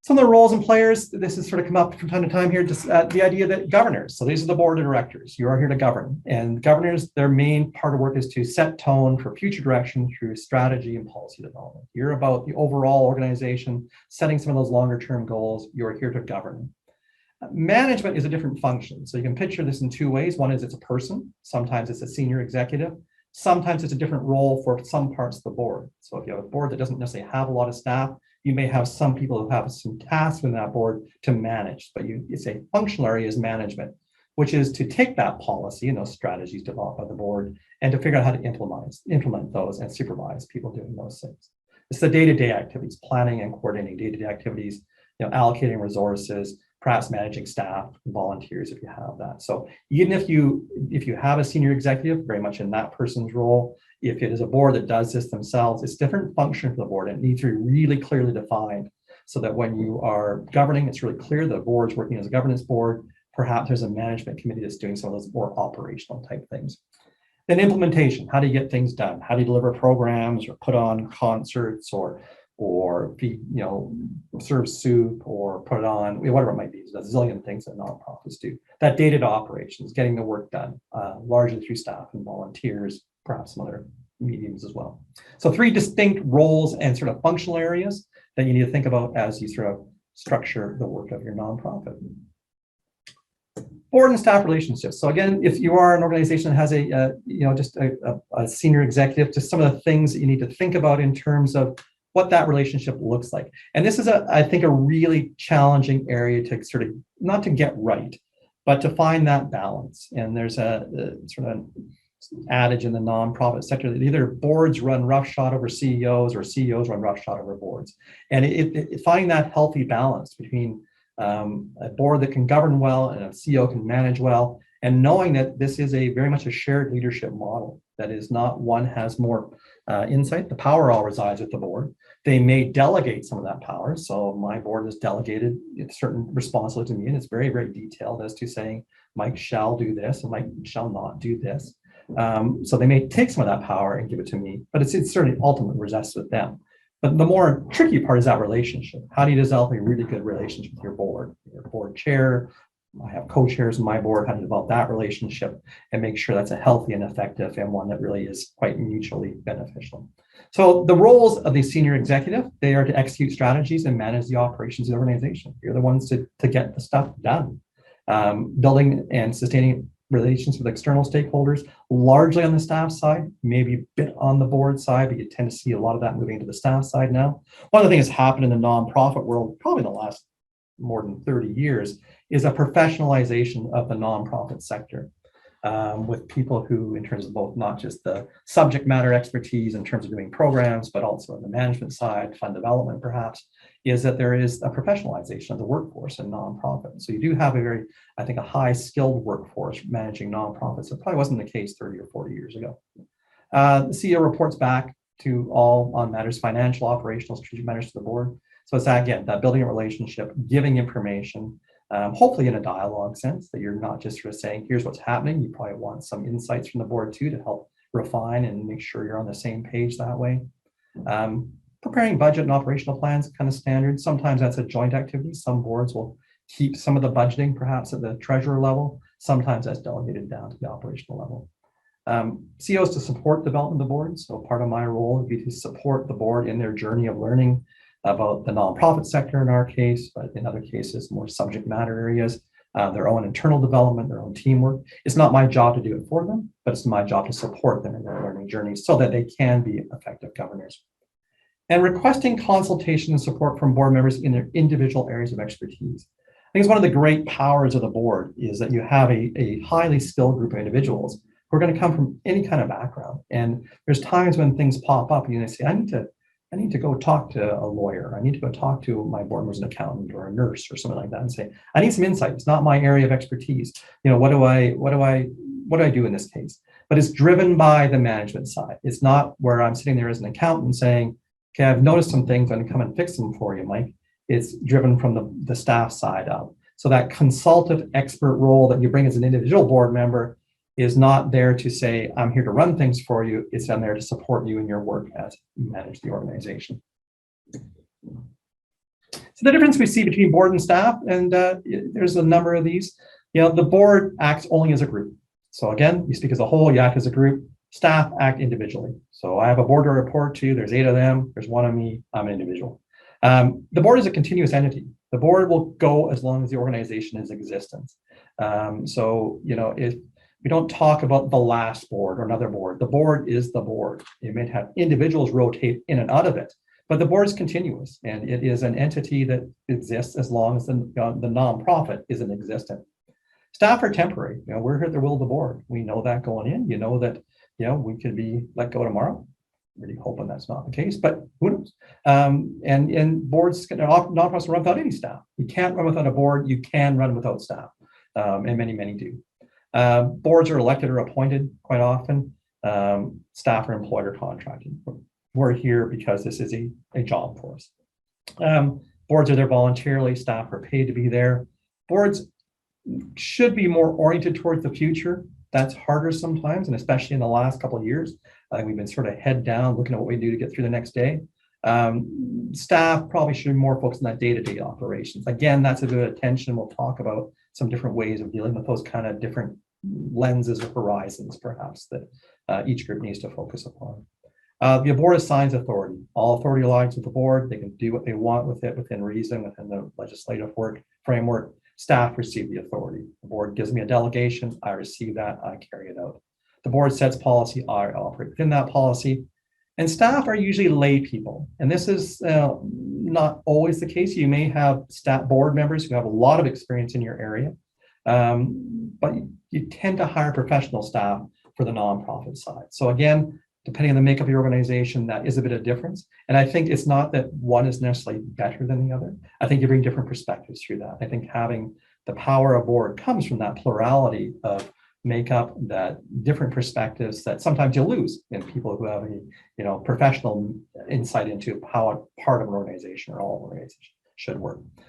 Some of the roles and players, this has sort of come up from time to time here, just the idea that governors, so these are the board of directors, you are here to govern. And governors, their main part of work is to set tone for future direction through strategy and policy development. You're about the overall organization, setting some of those longer term goals, you're here to govern. Management is a different function. So you can picture this in two ways. One is it's a person, sometimes it's a senior executive, sometimes it's a different role for some parts of the board. So if you have a board that doesn't necessarily have a lot of staff, you may have some people who have some tasks in that board to manage, but it's a functional area is management, which is to take that policy and those strategies developed by the board and to figure out how to implement those and supervise people doing those things. It's the day-to-day activities, planning and coordinating day-to-day activities, allocating resources, perhaps managing staff, volunteers if you have that. So even if you have a senior executive, very much in that person's role, if it is a board that does this themselves, it's different function for the board. It needs to be really clearly defined so that when you are governing, it's really clear the board's working as a governance board. Perhaps there's a management committee that's doing some of those more operational type things. Then implementation, how do you get things done? How do you deliver programs or put on concerts or serve soup or put it on, whatever it might be. There's a zillion things that nonprofits do. That data operations, getting the work done, largely through staff and volunteers, perhaps some other mediums as well. So three distinct roles and sort of functional areas that you need to think about as you sort of structure the work of your nonprofit. Board and staff relationships. So again, if you are an organization that has a senior executive, just some of the things that you need to think about in terms of what that relationship looks like. And this is, I think, a really challenging area to sort of, not to get right, but to find that balance. And there's a sort of an adage in the nonprofit sector that either boards run roughshod over CEOs or CEOs run roughshod over boards. And finding that healthy balance between a board that can govern well and a CEO can manage well, and knowing that this is very much a shared leadership model, that is not one has more insight. The power all resides with the board. They may delegate some of that power. So my board has delegated certain responsibility to me, and it's very, very detailed as to saying Mike shall do this and Mike shall not do this. So they may take some of that power and give it to me, but it's certainly ultimately rests with them. But the more tricky part is that relationship. How do you develop a really good relationship with your board chair? I have co-chairs in my board. How to develop that relationship and make sure that's a healthy and effective and one that really is quite mutually beneficial. So the roles of the senior executive, they are to execute strategies and manage the operations of the organization. You're the ones to get the stuff done. Building and sustaining relations with external stakeholders, largely on the staff side, maybe a bit on the board side, but you tend to see a lot of that moving to the staff side now. One of the things that's happened in the nonprofit world, probably in the last more than 30 years, is a professionalization of the nonprofit sector with people who, in terms of both not just the subject matter expertise in terms of doing programs, but also on the management side, fund development perhaps, is that there is a professionalization of the workforce in nonprofits. So you do have a high skilled workforce managing nonprofits. It probably wasn't the case 30 or 40 years ago. The CEO reports back to all on matters, financial, operational, strategic matters to the board. So it's that building a relationship, giving information, hopefully in a dialogue sense, that you're not just sort of saying, here's what's happening. You probably want some insights from the board too to help refine and make sure you're on the same page that way. Preparing budget and operational plans, kind of standard. Sometimes that's a joint activity. Some boards will keep some of the budgeting perhaps at the treasurer level. Sometimes that's delegated down to the operational level. CEOs to support development of the board. So part of my role would be to support the board in their journey of learning about the nonprofit sector in our case, but in other cases, more subject matter areas, their own internal development, their own teamwork. It's not my job to do it for them, but it's my job to support them in their learning journeys so that they can be effective governors. And requesting consultation and support from board members in their individual areas of expertise. I think it's one of the great powers of the board is that you have a highly skilled group of individuals who are going to come from any kind of background. And there's times when things pop up and you say, I need to go talk to a lawyer. I need to go talk to my board member, an accountant or a nurse or something like that, and say, I need some insight. It's not my area of expertise. What do I do in this case? But it's driven by the management side. It's not where I'm sitting there as an accountant saying, okay, I've noticed some things, I'm going to come and fix them for you, Mike. It's driven from the staff side up. So that consultative expert role that you bring as an individual board member is not there to say, I'm here to run things for you. It's down there to support you in your work as you manage the organization. So the difference we see between board and staff, and there's a number of these, the board acts only as a group. So again, you speak as a whole, you act as a group. Staff act individually. So I have a board to report to, there's 8 of them, there's 1 of me, I'm an individual. The board is a continuous entity. The board will go as long as the organization is in existence. If we don't talk about the last board or another board, the board is the board. You may have individuals rotate in and out of it, but the board is continuous, and it is an entity that exists as long as the nonprofit is in existence. Staff are temporary. We're here at the will of the board. We know that going in. You know that we could be let go tomorrow. Really hoping that's not the case, but who knows? And boards, nonprofits run without any staff. You can't run without a board. You can run without staff, and many do. Boards are elected or appointed quite often. Staff are employed or contracted. We're here because this is a job for us. Boards are there voluntarily. Staff are paid to be there. Boards should be more oriented towards the future. That's harder sometimes, and especially in the last couple of years. I think we've been sort of head down looking at what we do to get through the next day. Staff probably should be more focused on that day-to-day operations. Again, that's a bit of attention. We'll talk about some different ways of dealing with those kind of different lenses or horizons, perhaps, that each group needs to focus upon. The board assigns authority. All authority lies with the board. They can do what they want with it within reason, within the legislative framework. Staff receive the authority. The board gives me a delegation. I receive that. I carry it out. The board sets policy. I operate within that policy. And staff are usually lay people. And this is not always the case. You may have staff board members who have a lot of experience in your area, but you tend to hire professional staff for the nonprofit side. So again, depending on the makeup of your organization, that is a bit of difference. And I think it's not that one is necessarily better than the other. I think you bring different perspectives through that. I think having the power of board comes from that plurality of makeup, that different perspectives that sometimes you'll lose in people who have a professional insight into how a part of an organization or all organizations should work.